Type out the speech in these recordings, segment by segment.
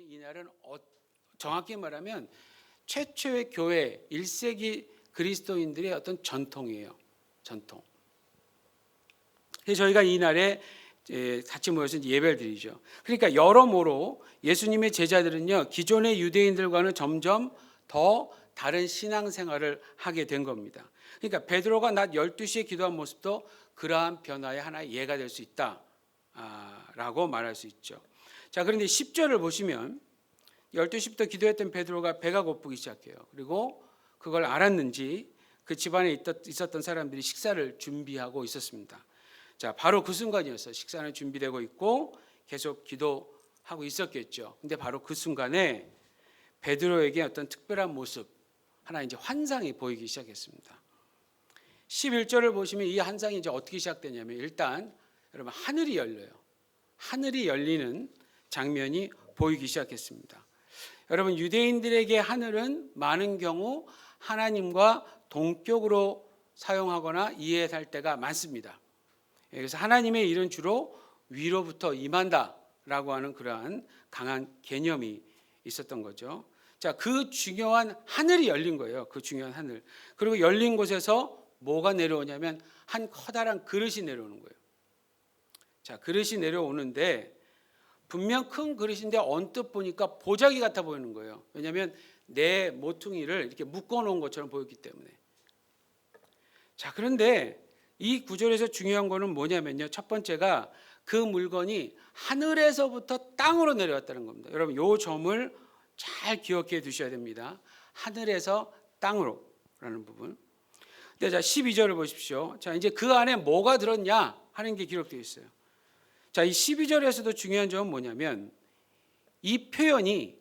이날은 정확히 말하면 최초의 교회 1세기 그리스도인들의 어떤 전통이에요. 전통. 그래서 저희가 이날에 같이 모여서 예배를 드리죠. 그러니까 여러모로 예수님의 제자들은요, 기존의 유대인들과는 점점 더 다른 신앙생활을 하게 된 겁니다. 그러니까 베드로가 낮 12시에 기도한 모습도 그러한 변화의 하나의 예가 될 수 있다라고 말할 수 있죠. 자, 그런데 10절을 보시면 12시부터 기도했던 베드로가 배가 고프기 시작해요. 그리고 그걸 알았는지 그 집안에 있었던 사람들이 식사를 준비하고 있었습니다. 자, 바로 그 순간이었어요. 식사는 준비되고 있고 계속 기도하고 있었겠죠. 근데 바로 그 순간에 베드로에게 어떤 특별한 모습, 하나 이제 환상이 보이기 시작했습니다. 11절을 보시면 이 환상이 이제 어떻게 시작되냐면 일단 여러분 하늘이 열려요. 하늘이 열리는 장면이 보이기 시작했습니다. 여러분 유대인들에게 하늘은 많은 경우 하나님과 동격으로 사용하거나 이해할 때가 많습니다. 그래서 하나님의 일은 주로 위로부터 임한다라고 하는 그러한 강한 개념이 있었던 거죠. 자, 그 중요한 하늘이 열린 거예요. 그 중요한 하늘. 그리고 열린 곳에서 뭐가 내려오냐면 한 커다란 그릇이 내려오는 거예요. 자, 그릇이 내려오는데 분명 큰 그릇인데 언뜻 보니까 보자기 같아 보이는 거예요. 왜냐하면 내 모퉁이를 이렇게 묶어놓은 것처럼 보였기 때문에. 자, 그런데 이 구절에서 중요한 거는 뭐냐면요. 첫 번째가 그 물건이 하늘에서부터 땅으로 내려왔다는 겁니다. 여러분 이 점을 잘 기억해 두셔야 됩니다. 하늘에서 땅으로라는 부분. 자, 12절을 보십시오. 자, 이제 그 안에 뭐가 들었냐 하는 게 기록되어 있어요. 자, 이 12절에서도 중요한 점은 뭐냐면 이 표현이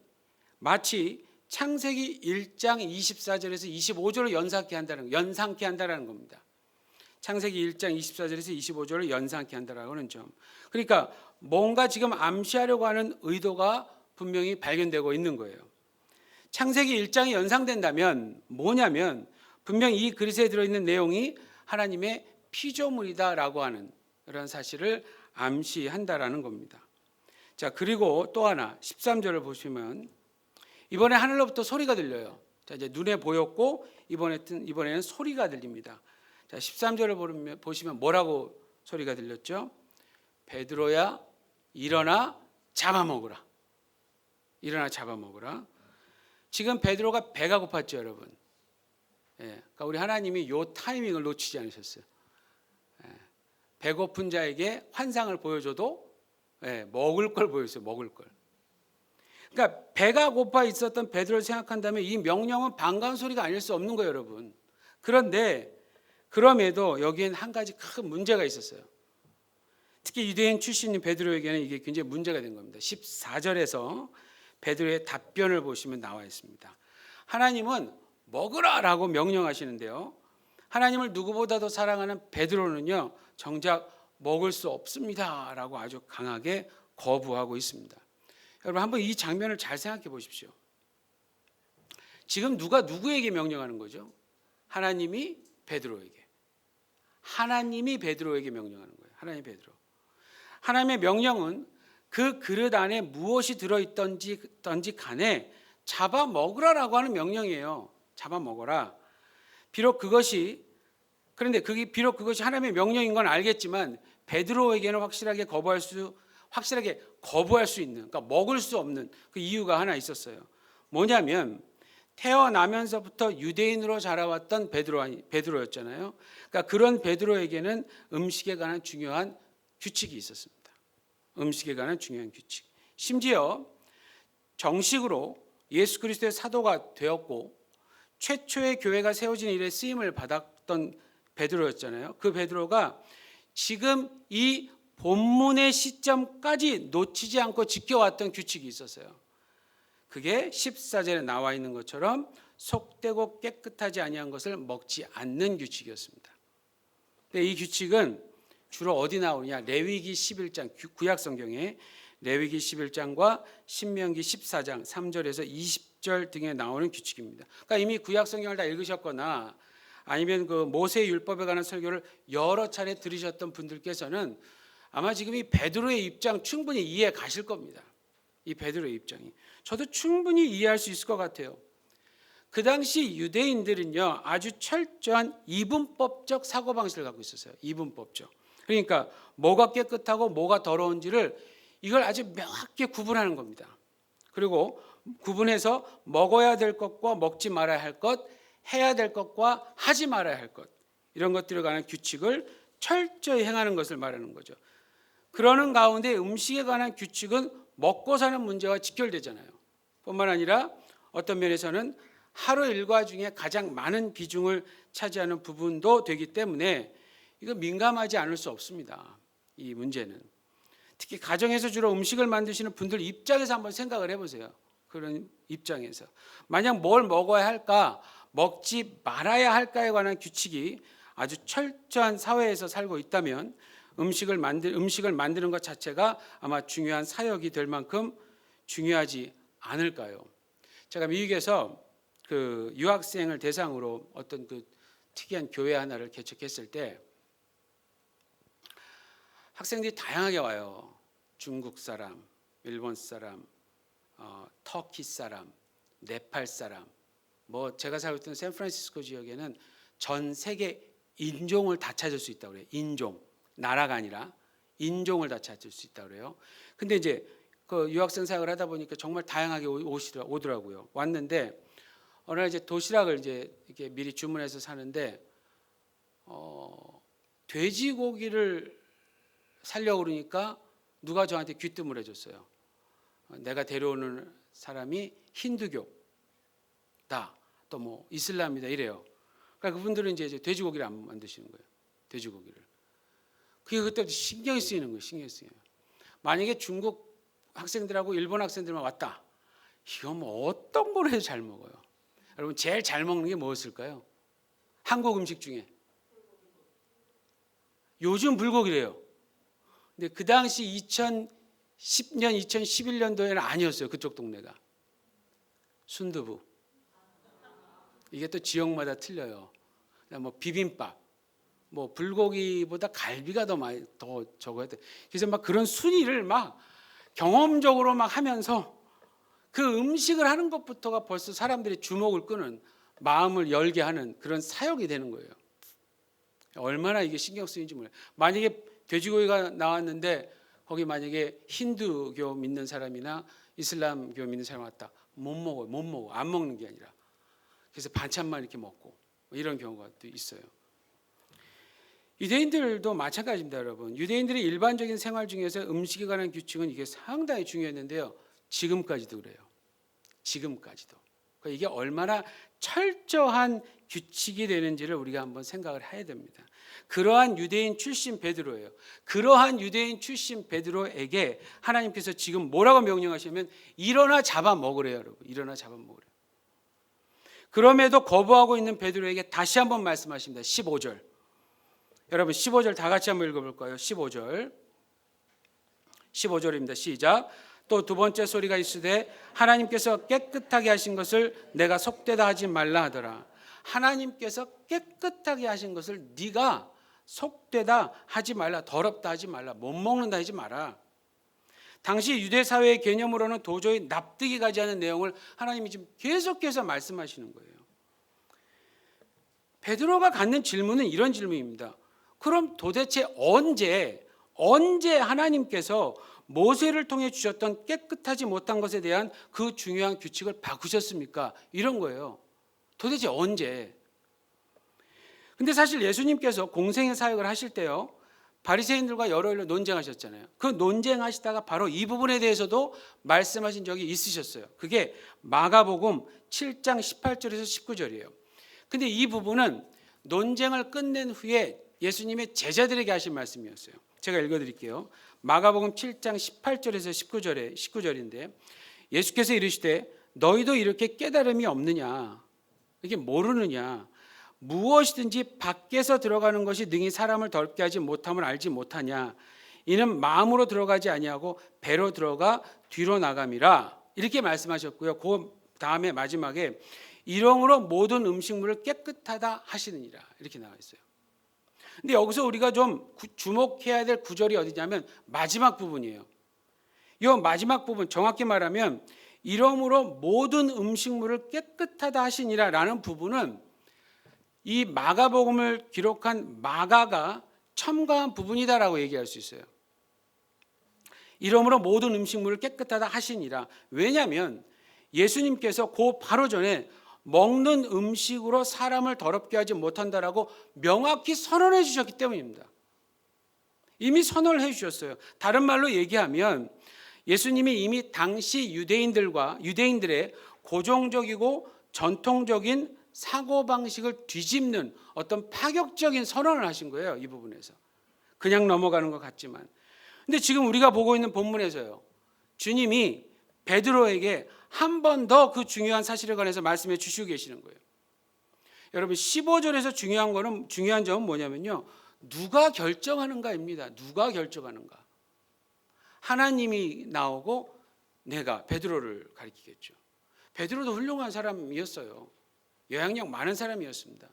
마치 창세기 1장 24절에서 25절을 연상케 한다는 겁니다. 창세기 1장 24절에서 25절을 연상케 한다라는 점. 그러니까 뭔가 지금 암시하려고 하는 의도가 분명히 발견되고 있는 거예요. 창세기 1장이 연상된다면 뭐냐면 분명히 이 그릇에 들어있는 내용이 하나님의 피조물이다라고 하는 그런 사실을 암시한다라는 겁니다. 자, 그리고 또 하나 13절을 보시면 이번에 하늘로부터 소리가 들려요. 자, 이제 눈에 보였고 이번에는 소리가 들립니다. 자, 13절을 보시면 뭐라고 소리가 들렸죠? 베드로야 일어나 잡아먹으라. 일어나 잡아먹으라. 지금 베드로가 배가 고팠죠, 여러분. 그러니까 우리 하나님이 요 타이밍을 놓치지 않으셨어요. 배고픈 자에게 환상을 보여줘도 먹을 걸 보였어요. 먹을 걸. 그러니까 배가 고파 있었던 베드로를 생각한다면 이 명령은 반가운 소리가 아닐 수 없는 거예요, 여러분. 그런데 그럼에도 여기엔 한 가지 큰 문제가 있었어요. 특히 유대인 출신인 베드로에게는 이게 굉장히 문제가 된 겁니다. 14절에서 베드로의 답변을 보시면 나와 있습니다. 하나님은 먹으라라고 명령하시는데요. 하나님을 누구보다도 사랑하는 베드로는요, 정작 먹을 수 없습니다라고 아주 강하게 거부하고 있습니다. 여러분 한번 이 장면을 잘 생각해 보십시오. 지금 누가 누구에게 명령하는 거죠? 하나님이 베드로에게. 하나님이 베드로에게 명령하는 거예요. 하나님 베드로. 하나님의 명령은 그 그릇 안에 무엇이 들어있던지 간에 잡아먹으라라고 하는 명령이에요. 잡아먹어라. 그런데 비록 그것이 하나님의 명령인 건 알겠지만 베드로에게는 확실하게 거부할 수 있는, 그러니까 먹을 수 없는 그 이유가 하나 있었어요. 뭐냐면 태어나면서부터 유대인으로 자라왔던 베드로였잖아요. 그러니까 그런 베드로에게는 음식에 관한 중요한 규칙이 있었습니다. 음식에 관한 중요한 규칙. 심지어 정식으로 예수 그리스도의 사도가 되었고 최초의 교회가 세워진 일에 쓰임을 받았던 베드로였잖아요. 그 베드로가 지금 이 본문의 시점까지 놓치지 않고 지켜왔던 규칙이 있었어요. 그게 14절에 나와 있는 것처럼 속되고 깨끗하지 아니한 것을 먹지 않는 규칙이었습니다. 근데 이 규칙은 주로 어디 나오냐? 레위기 11장, 구약 성경에 레위기 11장과 신명기 14장 3절에서 20절 등에 나오는 규칙입니다. 그러니까 이미 구약 성경을 다 읽으셨거나 아니면 그 모세의 율법에 관한 설교를 여러 차례 들으셨던 분들께서는 아마 지금 이 베드로의 입장 충분히 이해 가실 겁니다. 이 베드로의 입장이. 저도 충분히 이해할 수 있을 것 같아요. 그 당시 유대인들은요, 아주 철저한 이분법적 사고방식을 갖고 있었어요. 이분법적. 그러니까 뭐가 깨끗하고 뭐가 더러운지를 이걸 아주 명확히 구분하는 겁니다. 그리고 구분해서 먹어야 될 것과 먹지 말아야 할 것, 해야 될 것과 하지 말아야 할 것, 이런 것들에 관한 규칙을 철저히 행하는 것을 말하는 거죠. 그러는 가운데 음식에 관한 규칙은 먹고 사는 문제와 직결되잖아요. 뿐만 아니라 어떤 면에서는 하루 일과 중에 가장 많은 비중을 차지하는 부분도 되기 때문에 이거 민감하지 않을 수 없습니다. 이 문제는. 특히 가정에서 주로 음식을 만드시는 분들 입장에서 한번 생각을 해보세요. 그런 입장에서. 만약 뭘 먹어야 할까, 먹지 말아야 할까에 관한 규칙이 아주 철저한 사회에서 살고 있다면 음식을 만드는 것 자체가 아마 중요한 사역이 될 만큼 중요하지 않을까요? 제가 미국에서 그 유학생을 대상으로 어떤 그 특이한 교회 하나를 개척했을 때 학생들이 다양하게 와요. 중국 사람, 일본 사람, 터키 사람, 네팔 사람. 뭐 제가 살고 있던 샌프란시스코 지역에는 전 세계 인종을 다 찾을 수 있다고 그래요. 인종, 나라가 아니라 인종을 다 찾을 수 있다고 그래요. 근데 이제 그 유학생 사역을 하다 보니까 정말 다양하게 오더라고요. 왔는데 어느 날 이제 도시락을 이제 이렇게 미리 주문해서 사는데 돼지고기를 살려고 그러니까 누가 저한테 귀뜸을 해줬어요. 내가 데려오는 사람이 힌두교다, 또 뭐 이슬람이다 이래요. 그러니까 그분들은 이제 돼지고기를 안 드시는 거예요. 돼지고기를. 그게 그때부터 신경이 쓰이는 거예요. 신경이 쓰여요. 만약에 중국 학생들하고 일본 학생들만 왔다. 이거 뭐 어떤 걸 해도 잘 먹어요. 여러분 제일 잘 먹는 게 뭐였을까요? 한국 음식 중에. 요즘 불고기래요. 근데 그 당시 2010년, 2011년도에는 아니었어요. 그쪽 동네가. 순두부. 이게 또 지역마다 틀려요. 뭐 비빔밥. 뭐 불고기보다 갈비가 더 적어야 돼. 그래서 막 그런 순위를 막 경험적으로 막 하면서 그 음식을 하는 것부터가 벌써 사람들의 주목을 끄는, 마음을 열게 하는 그런 사역이 되는 거예요. 얼마나 이게 신경 쓰이는지 몰라요. 만약에 돼지고기가 나왔는데 거기 만약에 힌두교 믿는 사람이나 이슬람교 믿는 사람 왔다. 못 먹어. 안 먹는 게 아니라. 그래서 반찬만 이렇게 먹고 이런 경우가 또 있어요. 유대인들도 마찬가지입니다, 여러분. 유대인들의 일반적인 생활 중에서 음식에 관한 규칙은 이게 상당히 중요했는데요. 지금까지도 그래요. 지금까지도. 그러니까 이게 얼마나 철저한 규칙이 되는지를 우리가 한번 생각을 해야 됩니다. 그러한 유대인 출신 베드로예요. 그러한 유대인 출신 베드로에게 하나님께서 지금 뭐라고 명령하시면 일어나 잡아 먹으래요, 여러분. 일어나 잡아 먹으래요. 그럼에도 거부하고 있는 베드로에게 다시 한번 말씀하십니다. 15절. 여러분 15절 다 같이 한번 읽어볼 거예요. 15절입니다. 시작. 또 두 번째 소리가 있으되 하나님께서 깨끗하게 하신 것을 내가 속되다 하지 말라 하더라. 하나님께서 깨끗하게 하신 것을 네가 속되다 하지 말라, 더럽다 하지 말라, 못 먹는다 하지 마라. 당시 유대 사회의 개념으로는 도저히 납득이 가지 않는 내용을 하나님이 지금 계속해서 말씀하시는 거예요. 베드로가 갖는 질문은 이런 질문입니다. 그럼 도대체 언제 하나님께서 모세를 통해 주셨던 깨끗하지 못한 것에 대한 그 중요한 규칙을 바꾸셨습니까? 이런 거예요. 도대체 언제? 근데 사실 예수님께서 공생의 사역을 하실 때요, 바리새인들과 여러 일로 논쟁하셨잖아요. 그 논쟁하시다가 바로 이 부분에 대해서도 말씀하신 적이 있으셨어요. 그게 마가복음 7장 18절에서 19절이에요. 근데 이 부분은 논쟁을 끝낸 후에 예수님의 제자들에게 하신 말씀이었어요. 제가 읽어드릴게요. 마가복음 7장 18절에서 19절인데 예수께서 이르시되 너희도 이렇게 깨달음이 없느냐, 이게 모르느냐, 무엇이든지 밖에서 들어가는 것이 능히 사람을 덜게 하지 못함을 알지 못하냐, 이는 마음으로 들어가지 아니하고 배로 들어가 뒤로 나감이라, 이렇게 말씀하셨고요. 그 다음에 마지막에 이러므로 모든 음식물을 깨끗하다 하시느니라, 이렇게 나와 있어요. 근데 여기서 우리가 좀 주목해야 될 구절이 어디냐면 마지막 부분이에요. 이 마지막 부분 정확히 말하면 이러므로 모든 음식물을 깨끗하다 하시니라라는 부분은 이 마가복음을 기록한 마가가 첨가한 부분이다라고 얘기할 수 있어요. 이러므로 모든 음식물을 깨끗하다 하시니라. 왜냐하면 예수님께서 그 바로 전에 먹는 음식으로 사람을 더럽게 하지 못한다라고 명확히 선언해 주셨기 때문입니다. 이미 선언을 해 주셨어요. 다른 말로 얘기하면 예수님이 이미 당시 유대인들의 고정적이고 전통적인 사고방식을 뒤집는 어떤 파격적인 선언을 하신 거예요. 이 부분에서. 그냥 넘어가는 것 같지만. 근데 지금 우리가 보고 있는 본문에서요. 주님이 베드로에게 한 번 더 그 중요한 사실에 관해서 말씀해 주시고 계시는 거예요. 여러분 15절에서 중요한 점은 뭐냐면요. 누가 결정하는가입니다. 누가 결정하는가. 하나님이 나오고 내가 베드로를 가리키겠죠. 베드로도 훌륭한 사람이었어요. 영향력 많은 사람이었습니다.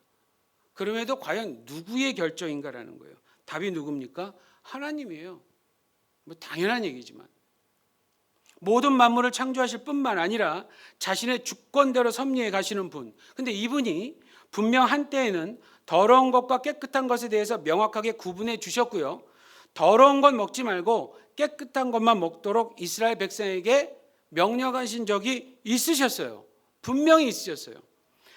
그럼에도 과연 누구의 결정인가라는 거예요. 답이 누굽니까? 하나님이에요. 뭐 당연한 얘기지만. 모든 만물을 창조하실 뿐만 아니라 자신의 주권대로 섭리해 가시는 분. 근데 이분이 분명 한때에는 더러운 것과 깨끗한 것에 대해서 명확하게 구분해 주셨고요. 더러운 것 먹지 말고 깨끗한 것만 먹도록 이스라엘 백성에게 명령하신 적이 있으셨어요. 분명히 있으셨어요.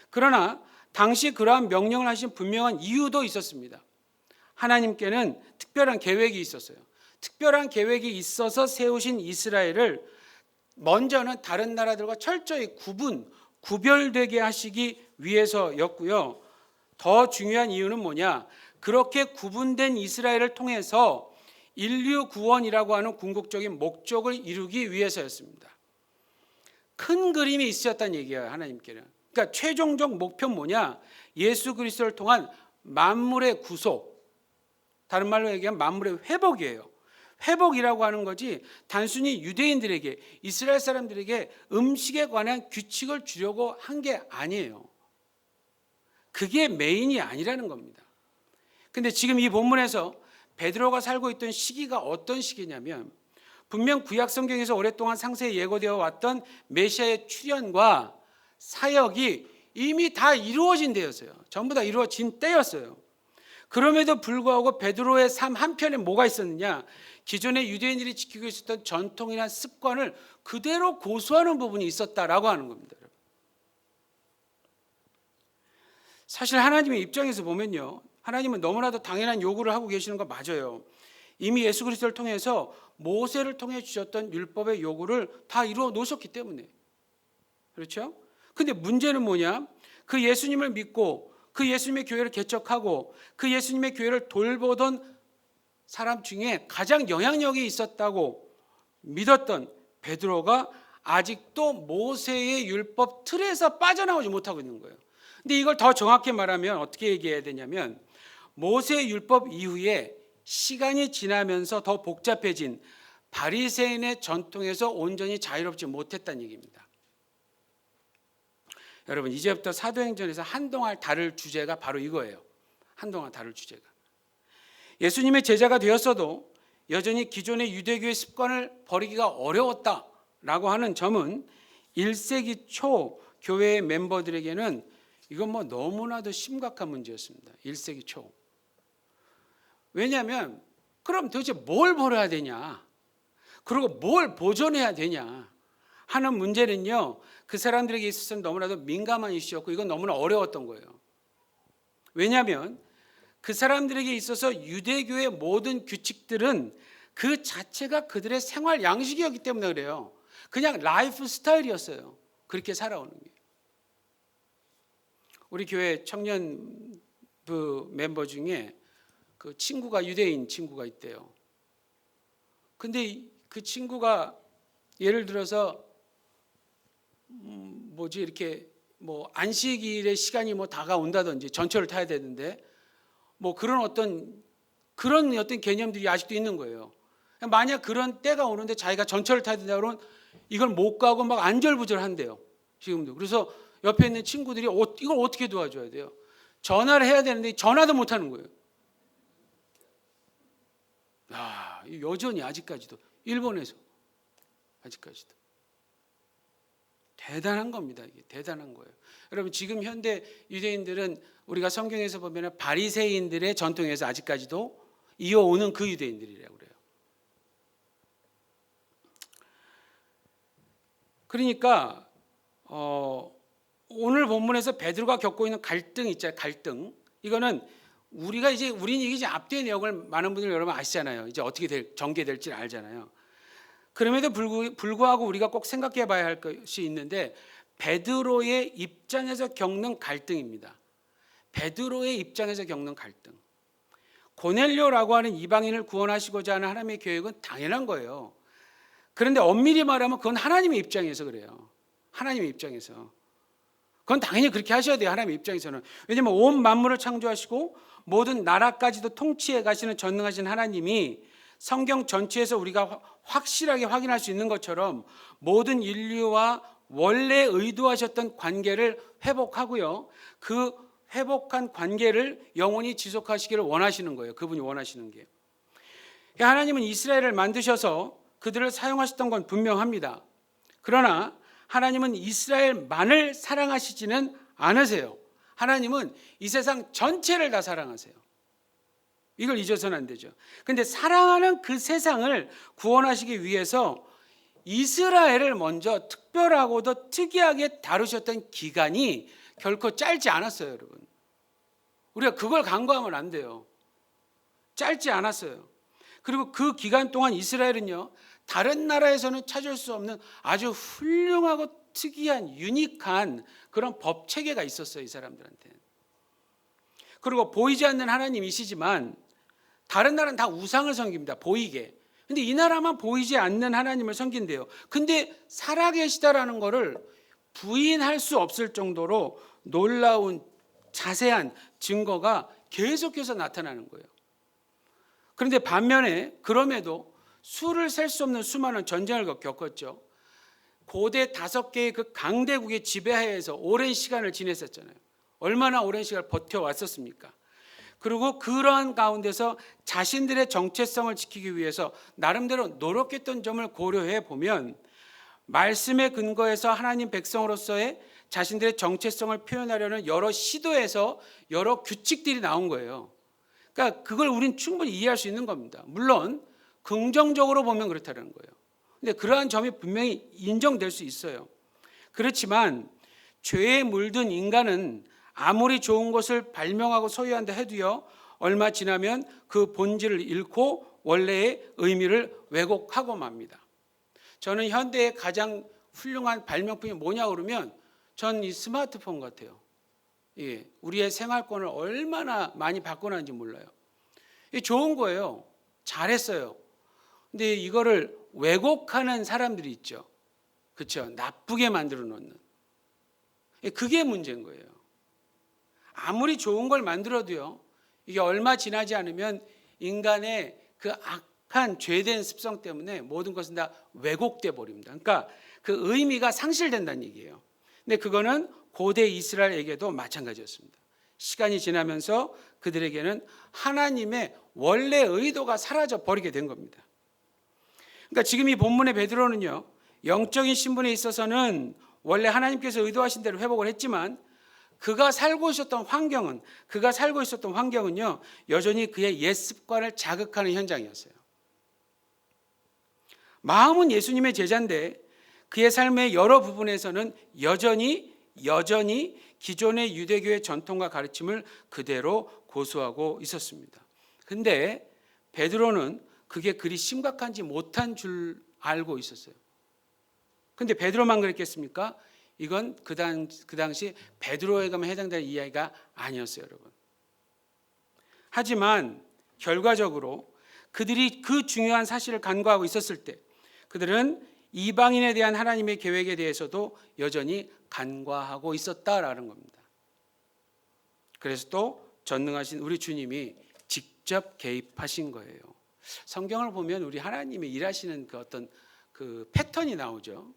그러나 당시 그러한 명령을 하신 분명한 이유도 있었습니다. 하나님께는 특별한 계획이 있었어요. 특별한 계획이 있어서 세우신 이스라엘을 먼저는 다른 나라들과 철저히 구별되게 하시기 위해서였고요. 더 중요한 이유는 뭐냐? 그렇게 구분된 이스라엘을 통해서 인류 구원이라고 하는 궁극적인 목적을 이루기 위해서였습니다. 큰 그림이 있으셨다는 얘기예요. 하나님께는. 그러니까 최종적 목표는 뭐냐? 예수 그리스도를 통한 만물의 구속, 다른 말로 얘기하면 만물의 회복이에요. 회복이라고 하는 거지 단순히 유대인들에게, 이스라엘 사람들에게 음식에 관한 규칙을 주려고 한 게 아니에요. 그게 메인이 아니라는 겁니다. 근데 지금 이 본문에서 베드로가 살고 있던 시기가 어떤 시기냐면 분명 구약 성경에서 오랫동안 상세히 예고되어 왔던 메시아의 출현과 사역이 이미 다 이루어진 때였어요. 전부 다 이루어진 때였어요. 그럼에도 불구하고 베드로의 삶 한편에 뭐가 있었느냐? 기존의 유대인들이 지키고 있었던 전통이나 습관을 그대로 고수하는 부분이 있었다라고 하는 겁니다. 사실 하나님의 입장에서 보면요, 하나님은 너무나도 당연한 요구를 하고 계시는 거 맞아요. 이미 예수 그리스도를 통해서 모세를 통해 주셨던 율법의 요구를 다 이루어 놓으셨기 때문에. 그렇죠? 근데 문제는 뭐냐? 그 예수님을 믿고 그 예수님의 교회를 개척하고 그 예수님의 교회를 돌보던 사람 중에 가장 영향력이 있었다고 믿었던 베드로가 아직도 모세의 율법 틀에서 빠져나오지 못하고 있는 거예요. 근데 이걸 더 정확히 말하면 어떻게 얘기해야 되냐면 모세의 율법 이후에 시간이 지나면서 더 복잡해진 바리새인의 전통에서 온전히 자유롭지 못했다는 얘기입니다. 여러분 이제부터 사도행전에서 한동안 다룰 주제가 바로 이거예요. 한동안 다룰 주제가. 예수님의 제자가 되었어도 여전히 기존의 유대교의 습관을 버리기가 어려웠다라고 하는 점은 1세기 초 교회의 멤버들에게는 이건 뭐 너무나도 심각한 문제였습니다. 1세기 초. 왜냐하면 그럼 도대체 뭘 버려야 되냐? 그리고 뭘 보존해야 되냐? 하는 문제는요. 그 사람들에게 있어서는 너무나도 민감한 이슈였고 이건 너무나 어려웠던 거예요. 왜냐하면 그 사람들에게 있어서 유대교의 모든 규칙들은 그 자체가 그들의 생활 양식이었기 때문에 그래요. 그냥 라이프 스타일이었어요. 그렇게 살아오는 게. 우리 교회 청년부 멤버 중에 그 친구가 유대인 친구가 있대요. 근데 그 친구가 예를 들어서 이렇게 뭐 안식일의 시간이 뭐 다가온다든지 전철을 타야 되는데 뭐 그런 어떤 개념들이 아직도 있는 거예요. 만약 그런 때가 오는데 자기가 전철을 타야 된다 그러면 이걸 못 가고 막 안절부절한대요. 지금도. 그래서 옆에 있는 친구들이 이걸 어떻게 도와줘야 돼요? 전화를 해야 되는데 전화도 못 하는 거예요. 여전히 아직까지도 일본에서 아직까지도. 대단한 겁니다. 이게 대단한 거예요. 여러분 지금 현대 유대인들은 우리가 성경에서 보면 바리새인들의 전통에서 아직까지도 이어오는 그 유대인들이라고 그래요. 그러니까 오늘 본문에서 베드로가 겪고 있는 갈등 있잖아요. 갈등. 이거는 우리는 이게 앞뒤의 내용을 많은 분들 여러분 아시잖아요. 이제 어떻게 전개될지 알잖아요. 그럼에도 불구하고 우리가 꼭 생각해 봐야 할 것이 있는데 베드로의 입장에서 겪는 갈등입니다. 베드로의 입장에서 겪는 갈등. 고넬료라고 하는 이방인을 구원하시고자 하는 하나님의 계획은 당연한 거예요. 그런데 엄밀히 말하면 그건 하나님의 입장에서 그래요. 하나님의 입장에서. 그건 당연히 그렇게 하셔야 돼요. 하나님의 입장에서는. 왜냐하면 온 만물을 창조하시고 모든 나라까지도 통치해 가시는 전능하신 하나님이 성경 전체에서 우리가 확실하게 확인할 수 있는 것처럼 모든 인류와 원래 의도하셨던 관계를 회복하고요. 그 회복한 관계를 영원히 지속하시기를 원하시는 거예요. 그분이 원하시는 게. 하나님은 이스라엘을 만드셔서 그들을 사용하셨던 건 분명합니다. 그러나 하나님은 이스라엘만을 사랑하시지는 않으세요. 하나님은 이 세상 전체를 다 사랑하세요. 이걸 잊어서는 안 되죠. 그런데 사랑하는 그 세상을 구원하시기 위해서 이스라엘을 먼저 특별하고도 특이하게 다루셨던 기간이 결코 짧지 않았어요, 여러분. 우리가 그걸 간과하면 안 돼요. 짧지 않았어요. 그리고 그 기간 동안 이스라엘은요, 다른 나라에서는 찾을 수 없는 아주 훌륭하고 특이한 유니크한 그런 법 체계가 있었어요, 이 사람들한테. 그리고 보이지 않는 하나님이시지만 다른 나라는 다 우상을 섬깁니다. 보이게. 근데 이 나라만 보이지 않는 하나님을 섬긴대요. 근데 살아계시다라는 거를 부인할 수 없을 정도로 놀라운 자세한 증거가 계속해서 나타나는 거예요. 그런데 반면에 그럼에도 수를 셀 수 없는 수많은 전쟁을 겪었죠. 고대 5개의 그 강대국의 지배하에서 오랜 시간을 지냈었잖아요. 얼마나 오랜 시간을 버텨왔었습니까? 그리고 그러한 가운데서 자신들의 정체성을 지키기 위해서 나름대로 노력했던 점을 고려해 보면 말씀의 근거에서 하나님 백성으로서의 자신들의 정체성을 표현하려는 여러 시도에서 여러 규칙들이 나온 거예요. 그러니까 그걸 우리는 충분히 이해할 수 있는 겁니다. 물론 긍정적으로 보면 그렇다는 거예요. 근데 그러한 점이 분명히 인정될 수 있어요. 그렇지만 죄에 물든 인간은 아무리 좋은 것을 발명하고 소유한다 해도요, 얼마 지나면 그 본질을 잃고 원래의 의미를 왜곡하고 맙니다. 저는 현대의 가장 훌륭한 발명품이 뭐냐 그러면 전 이 스마트폰 같아요. 예, 우리의 생활권을 얼마나 많이 바꿔놨는지 몰라요. 이게 좋은 거예요. 잘했어요. 근데 이거를 왜곡하는 사람들이 있죠. 그렇죠? 나쁘게 만들어 놓는. 그게 문제인 거예요. 아무리 좋은 걸 만들어도요, 이게 얼마 지나지 않으면 인간의 그 악한 죄된 습성 때문에 모든 것은 다 왜곡돼 버립니다. 그러니까 그 의미가 상실된다는 얘기예요. 근데 그거는 고대 이스라엘에게도 마찬가지였습니다. 시간이 지나면서 그들에게는 하나님의 원래 의도가 사라져 버리게 된 겁니다. 그러니까 지금 이 본문의 베드로는요, 영적인 신분에 있어서는 원래 하나님께서 의도하신 대로 회복을 했지만 그가 살고 있었던 환경은요, 여전히 그의 옛 습관을 자극하는 현장이었어요. 마음은 예수님의 제자인데 그의 삶의 여러 부분에서는 여전히 기존의 유대교의 전통과 가르침을 그대로 고수하고 있었습니다. 근데 베드로는 그게 그리 심각한지 못한 줄 알고 있었어요. 근데 베드로만 그랬겠습니까? 이건 그 당시 베드로에게만 해당되는 이야기가 아니었어요, 여러분. 하지만 결과적으로 그들이 그 중요한 사실을 간과하고 있었을 때 그들은 이방인에 대한 하나님의 계획에 대해서도 여전히 간과하고 있었다라는 겁니다. 그래서 또 전능하신 우리 주님이 직접 개입하신 거예요. 성경을 보면 우리 하나님이 일하시는 그 어떤 그 패턴이 나오죠.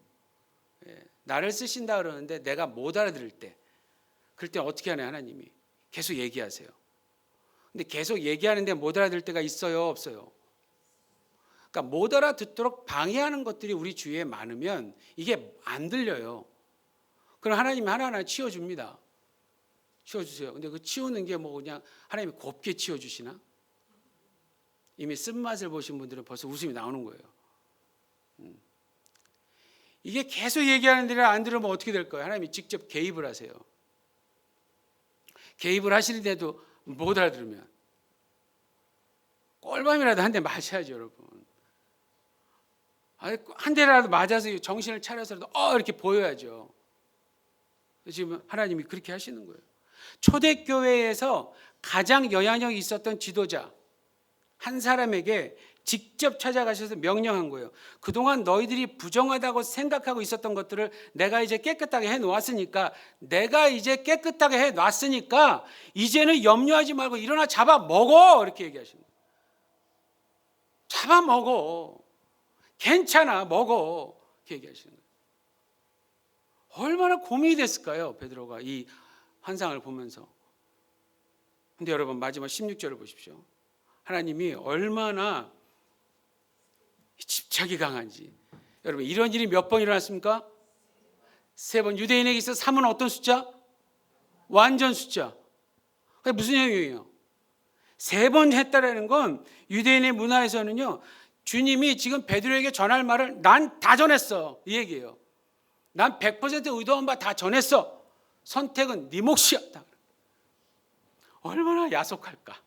나를 쓰신다 그러는데 내가 못 알아들을 때, 그럴 때 어떻게 하나요, 하나님이? 계속 얘기하세요. 근데 계속 얘기하는데 못 알아들을 때가 있어요, 없어요? 그러니까 못 알아듣도록 방해하는 것들이 우리 주위에 많으면 이게 안 들려요. 그럼 하나님이 하나하나 치워줍니다. 치워주세요. 근데 그 치우는 게 뭐 그냥 하나님이 곱게 치워주시나? 이미 쓴맛을 보신 분들은 벌써 웃음이 나오는 거예요. 이게 계속 얘기하는 데를 안 들으면 어떻게 될 거예요? 하나님이 직접 개입을 하세요. 개입을 하시는데도 못 알아들으면 꼴밤이라도 한 대 맞아야죠, 여러분. 한 대라도 맞아서 정신을 차려서라도 이렇게 보여야죠. 지금 하나님이 그렇게 하시는 거예요. 초대교회에서 가장 영향력이 있었던 지도자 한 사람에게 직접 찾아가셔서 명령한 거예요. 그동안 너희들이 부정하다고 생각하고 있었던 것들을 내가 이제 깨끗하게 해놓았으니까 이제는 염려하지 말고 일어나 잡아먹어, 이렇게 얘기하시는 거예요. 잡아먹어, 괜찮아, 먹어, 이렇게 얘기하시는 거예요. 얼마나 고민이 됐을까요, 베드로가 이 환상을 보면서. 근데 여러분, 마지막 16절을 보십시오. 하나님이 얼마나 집착이 강한지. 여러분, 이런 일이 몇 번 일어났습니까? 3번. 유대인에게 있어서 3은 어떤 숫자? 완전 숫자. 그게 무슨 얘기예요? 3번 했다라는 건 유대인의 문화에서는요, 주님이 지금 베드로에게 전할 말을 난 다 전했어, 이 얘기예요. 난 100% 의도한 바 다 전했어. 선택은 네 몫이야. 얼마나 야속할까?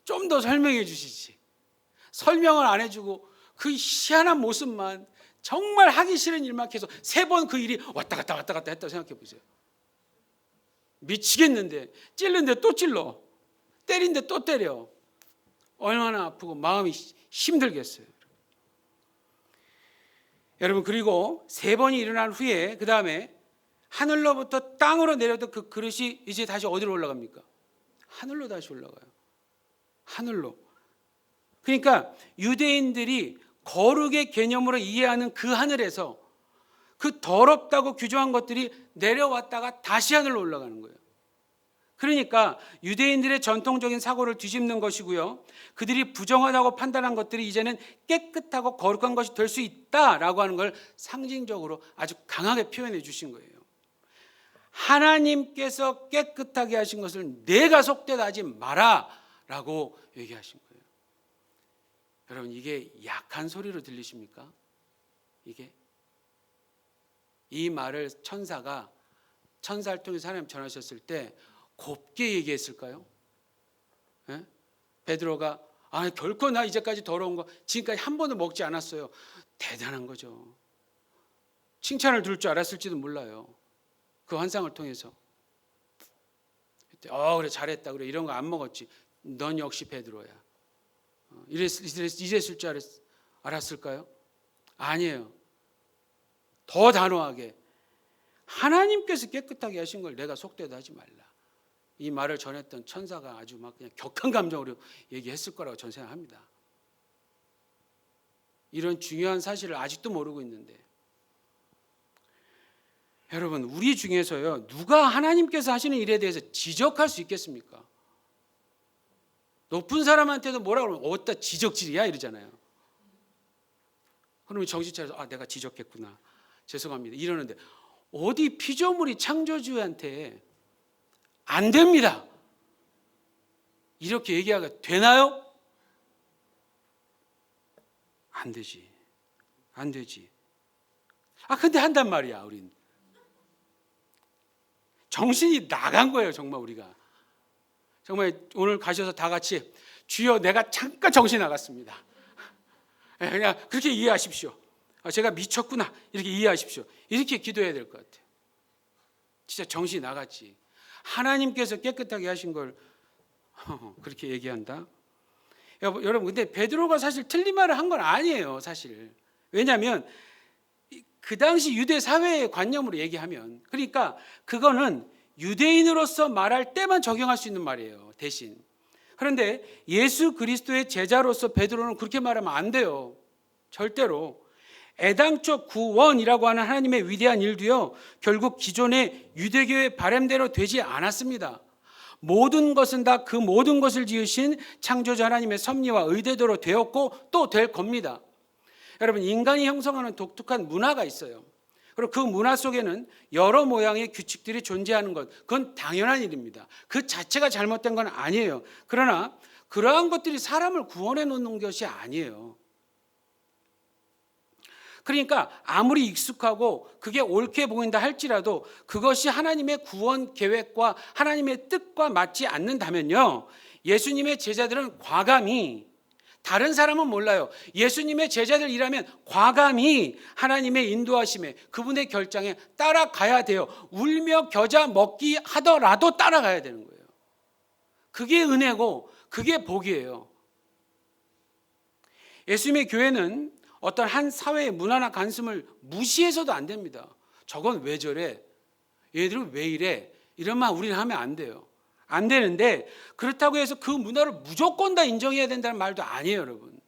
좀 더 설명해 주시지. 설명을 안 해주고 그 희한한 모습만, 정말 하기 싫은 일만 계속 3번 그 일이 왔다 갔다 했다고 생각해 보세요. 미치겠는데, 찔른데 또 찔러, 때린데 또 때려. 얼마나 아프고 마음이 힘들겠어요. 여러분, 그리고 3번이 일어난 후에 그 다음에 하늘로부터 땅으로 내려던 그 그릇이 이제 다시 어디로 올라갑니까? 하늘로 다시 올라가요. 하늘로. 그러니까 유대인들이 거룩의 개념으로 이해하는 그 하늘에서 그 더럽다고 규정한 것들이 내려왔다가 다시 하늘로 올라가는 거예요. 그러니까 유대인들의 전통적인 사고를 뒤집는 것이고요, 그들이 부정하다고 판단한 것들이 이제는 깨끗하고 거룩한 것이 될 수 있다라고 하는 걸 상징적으로 아주 강하게 표현해 주신 거예요. 하나님께서 깨끗하게 하신 것을 내가 속되다 하지 마라 라고 얘기하신 거예요. 여러분, 이게 약한 소리로 들리십니까? 이 말을 천사를 통해서 하나님 전하셨을 때 곱게 얘기했을까요? 예? 베드로가 결코 나 이제까지 더러운 거 지금까지 한 번도 먹지 않았어요. 대단한 거죠. 칭찬을 들을 줄 알았을지도 몰라요. 그 환상을 통해서. 그래, 잘했다. 그래, 이런 거 안 먹었지. 넌 역시 베드로야. 이랬을 줄 알았을까요? 아니에요. 더 단호하게 하나님께서 깨끗하게 하신 걸 내가 속되다 하지 말라. 이 말을 전했던 천사가 아주 막 그냥 격한 감정으로 얘기했을 거라고 저는 생각합니다. 이런 중요한 사실을 아직도 모르고 있는데, 여러분, 우리 중에서요, 누가 하나님께서 하시는 일에 대해서 지적할 수 있겠습니까? 높은 사람한테도 뭐라 그러면 어디다 지적질이야 이러잖아요. 그러면 정신 차려서 내가 지적했구나, 죄송합니다 이러는데, 어디 피조물이 창조주한테 안 됩니다 이렇게 얘기하기가 되나요? 안 되지. 근데 한단 말이야. 우린 정신이 나간 거예요. 정말 우리가 정말 오늘 가셔서 다 같이 주여 내가 잠깐 정신 나갔습니다. 그냥 그렇게 이해하십시오. 제가 미쳤구나 이렇게 이해하십시오. 이렇게 기도해야 될 것 같아요. 진짜 정신이 나갔지. 하나님께서 깨끗하게 하신 걸 그렇게 얘기한다. 여러분, 근데 베드로가 사실 틀린 말을 한 건 아니에요. 사실. 왜냐하면 그 당시 유대 사회의 관념으로 얘기하면, 그러니까 그거는 유대인으로서 말할 때만 적용할 수 있는 말이에요. 대신. 그런데 예수 그리스도의 제자로서 베드로는 그렇게 말하면 안 돼요. 절대로. 애당초 구원이라고 하는 하나님의 위대한 일도요, 결국 기존의 유대교의 바람대로 되지 않았습니다. 모든 것은 다 그 모든 것을 지으신 창조주 하나님의 섭리와 의대대로 되었고 또 될 겁니다. 여러분, 인간이 형성하는 독특한 문화가 있어요. 그리고 그 문화 속에는 여러 모양의 규칙들이 존재하는 것, 그건 당연한 일입니다. 그 자체가 잘못된 건 아니에요. 그러나 그러한 것들이 사람을 구원해 놓는 것이 아니에요. 그러니까 아무리 익숙하고 그게 옳게 보인다 할지라도 그것이 하나님의 구원 계획과 하나님의 뜻과 맞지 않는다면요, 예수님의 제자들은 과감히, 다른 사람은 몰라요, 예수님의 제자들이라면 과감히 하나님의 인도하심에, 그분의 결정에 따라가야 돼요. 울며 겨자 먹기 하더라도 따라가야 되는 거예요. 그게 은혜고 그게 복이에요. 예수님의 교회는 어떤 한 사회의 문화나 관습을 무시해서도 안 됩니다. 저건 왜 저래? 얘들은 왜 이래? 이런 말 우리는 하면 안 돼요. 안 되는데 그렇다고 해서 그 문화를 무조건 다 인정해야 된다는 말도 아니에요, 여러분.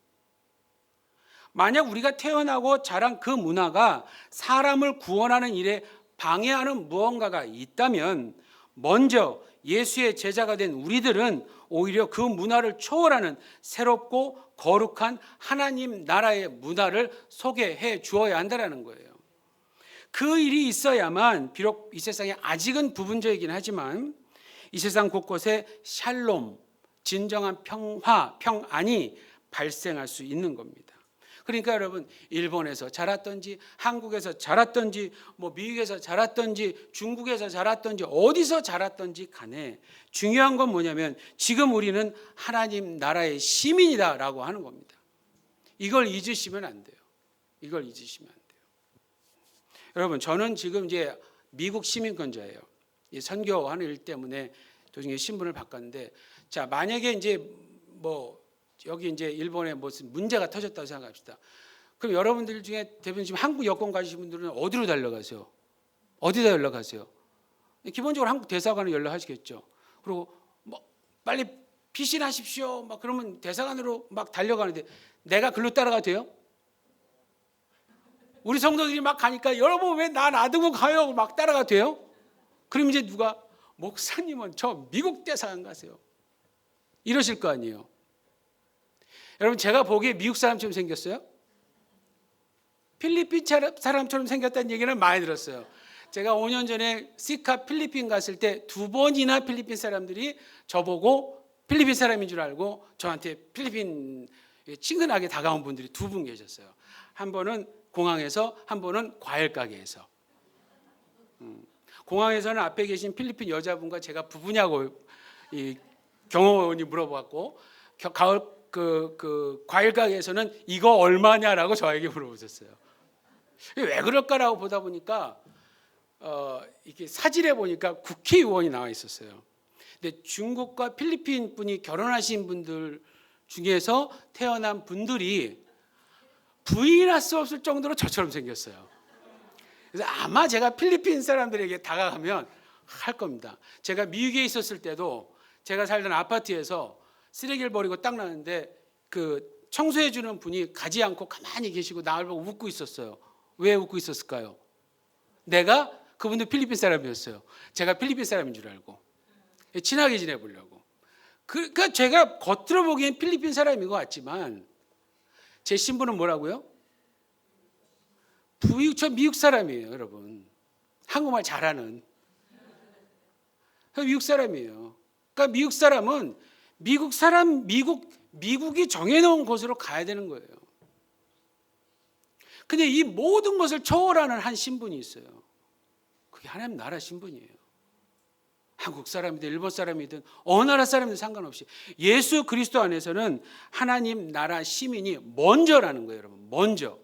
만약 우리가 태어나고 자란 그 문화가 사람을 구원하는 일에 방해하는 무언가가 있다면 먼저 예수의 제자가 된 우리들은 오히려 그 문화를 초월하는 새롭고 거룩한 하나님 나라의 문화를 소개해 주어야 한다는 거예요. 그 일이 있어야만 비록 이 세상에 아직은 부분적이긴 하지만 이 세상 곳곳에 샬롬, 진정한 평화, 평안이 발생할 수 있는 겁니다. 그러니까 여러분, 일본에서 자랐던지 한국에서 자랐던지 미국에서 자랐던지 중국에서 자랐던지 어디서 자랐던지 간에 중요한 건 뭐냐면 지금 우리는 하나님 나라의 시민이다라고 하는 겁니다. 이걸 잊으시면 안 돼요. 이걸 잊으시면 안 돼요. 여러분, 저는 지금 이제 미국 시민권자예요. 이 선교하는 일 때문에 도중에 신분을 바꿨는데, 자, 만약에 이제 여기 이제 일본에 무슨 문제가 터졌다고 생각합시다. 그럼 여러분들 중에 대부분 지금 한국 여권 가지신 분들은 어디로 달려가세요? 어디다 연락하세요? 기본적으로 한국 대사관에 연락하시겠죠. 그리고 빨리 피신하십시오. 그러면 대사관으로 달려가는데 내가 글로 따라가도 돼요? 우리 성도들이 가니까 여러분 왜 나 놔두고 가요? 따라가도 돼요? 그럼 이제 누가 목사님은 저 미국 대사관 가세요. 이러실 거 아니에요. 여러분, 제가 보기에 미국 사람처럼 생겼어요? 필리핀 사람처럼 생겼다는 얘기는 많이 들었어요. 제가 5년 전에 시카 필리핀 갔을 때 2번이나 필리핀 사람들이 저보고 필리핀 사람인 줄 알고 저한테 필리핀 친근하게 다가온 분들이 2분 계셨어요. 한 번은 공항에서, 한 번은 과일 가게에서. 공항에서는 앞에 계신 필리핀 여자분과 제가 부부냐고 이 경호원이 물어봤고, 그 과일 가게에서는 이거 얼마냐라고 저에게 물어보셨어요. 왜 그럴까라고 보다 보니까 이렇게 사진에 보니까 국회의원이 나와 있었어요. 근데 중국과 필리핀 분이 결혼하신 분들 중에서 태어난 분들이 부인할 수 없을 정도로 저처럼 생겼어요. 그래서 아마 제가 필리핀 사람들에게 다가가면 할 겁니다. 제가 미국에 있었을 때도 제가 살던 아파트에서 쓰레기를 버리고 딱 나는데 그 청소해 주는 분이 가지 않고 가만히 계시고 나를 보고 웃고 있었어요. 왜 웃고 있었을까요? 내가 그분도 필리핀 사람이었어요. 제가 필리핀 사람인 줄 알고 친하게 지내보려고. 그러니까 제가 겉으로 보기엔 필리핀 사람인 것 같지만 제 신분은 뭐라고요? 저 미국 사람이에요, 여러분. 한국말 잘하는 미국 사람이에요. 그러니까 미국 사람은 미국이 정해놓은 곳으로 가야 되는 거예요. 근데 이 모든 것을 초월하는 한 신분이 있어요. 그게 하나님 나라 신분이에요. 한국 사람이든 일본 사람이든 어느 나라 사람이든 상관없이 예수 그리스도 안에서는 하나님 나라 시민이 먼저라는 거예요, 여러분. 먼저.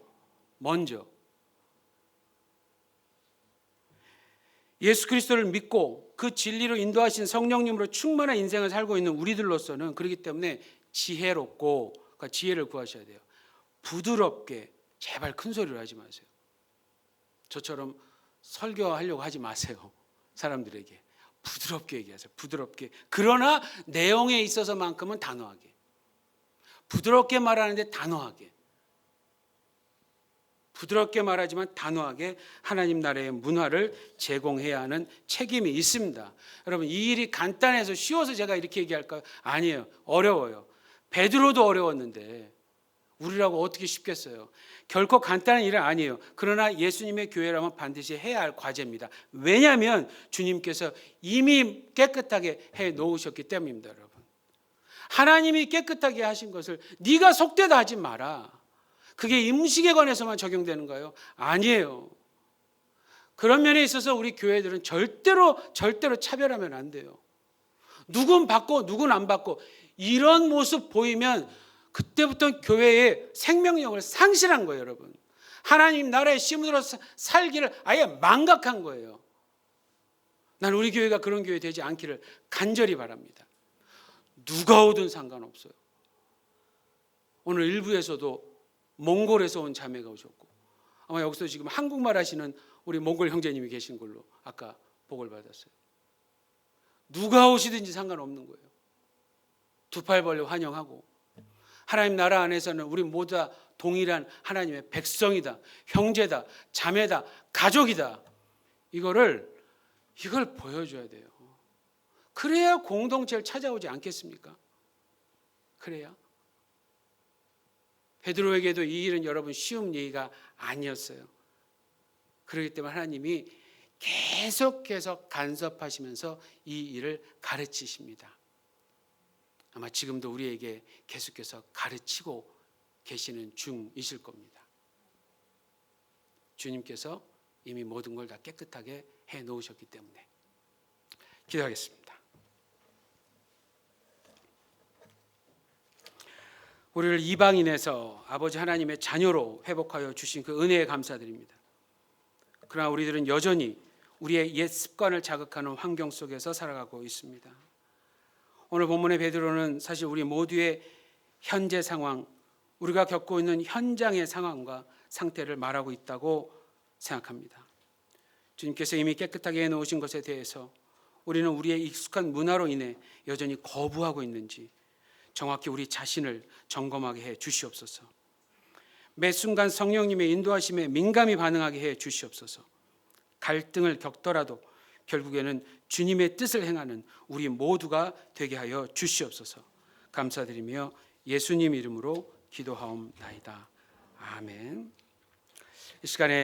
예수 그리스도를 믿고 그 진리로 인도하신 성령님으로 충만한 인생을 살고 있는 우리들로서는 그렇기 때문에 지혜롭고, 그러니까 지혜를 구하셔야 돼요. 부드럽게, 제발 큰 소리로 하지 마세요. 저처럼 설교하려고 하지 마세요. 사람들에게 부드럽게 얘기하세요. 부드럽게. 그러나 내용에 있어서만큼은 단호하게. 부드럽게 말하는데 단호하게. 부드럽게 말하지만 단호하게 하나님 나라의 문화를 제공해야 하는 책임이 있습니다. 여러분, 이 일이 간단해서 쉬워서 제가 이렇게 얘기할까요? 아니에요. 어려워요. 베드로도 어려웠는데 우리라고 어떻게 쉽겠어요? 결코 간단한 일은 아니에요. 그러나 예수님의 교회라면 반드시 해야 할 과제입니다. 왜냐하면 주님께서 이미 깨끗하게 해 놓으셨기 때문입니다. 여러분, 하나님이 깨끗하게 하신 것을 네가 속되다 하지 마라. 그게 음식에 관해서만 적용되는가요? 아니에요. 그런 면에 있어서 우리 교회들은 절대로 차별하면 안 돼요. 누군 받고 누군 안 받고 이런 모습 보이면 그때부터 교회의 생명력을 상실한 거예요. 여러분, 하나님 나라의 시민으로 살기를 아예 망각한 거예요. 난 우리 교회가 그런 교회 되지 않기를 간절히 바랍니다. 누가 오든 상관없어요. 오늘 일부에서도 몽골에서 온 자매가 오셨고, 아마 여기서 지금 한국말 하시는 우리 몽골 형제님이 계신 걸로 아까 복을 받았어요. 누가 오시든지 상관없는 거예요. 두 팔 벌려 환영하고, 하나님 나라 안에서는 우리 모두 다 동일한 하나님의 백성이다, 형제다, 자매다, 가족이다. 이걸 보여줘야 돼요. 그래야 공동체를 찾아오지 않겠습니까? 그래야. 베드로에게도 이 일은 여러분 쉬운 얘기가 아니었어요. 그렇기 때문에 하나님이 계속해서 간섭하시면서 이 일을 가르치십니다. 아마 지금도 우리에게 계속해서 가르치고 계시는 중이실 겁니다. 주님께서 이미 모든 걸 다 깨끗하게 해 놓으셨기 때문에. 기도하겠습니다. 우리를 이방인에서 아버지 하나님의 자녀로 회복하여 주신 그 은혜에 감사드립니다. 그러나 우리들은 여전히 우리의 옛 습관을 자극하는 환경 속에서 살아가고 있습니다. 오늘 본문의 베드로는 사실 우리 모두의 현재 상황, 우리가 겪고 있는 현장의 상황과 상태를 말하고 있다고 생각합니다. 주님께서 이미 깨끗하게 해놓으신 것에 대해서 우리는 우리의 익숙한 문화로 인해 여전히 거부하고 있는지 정확히 우리 자신을 점검하게 해 주시옵소서. 매 순간 성령님의 인도하심에 민감히 반응하게 해 주시옵소서. 갈등을 겪더라도 결국에는 주님의 뜻을 행하는 우리 모두가 되게 하여 주시옵소서. 감사드리며 예수님 이름으로 기도하옵나이다. 아멘. 이 시간에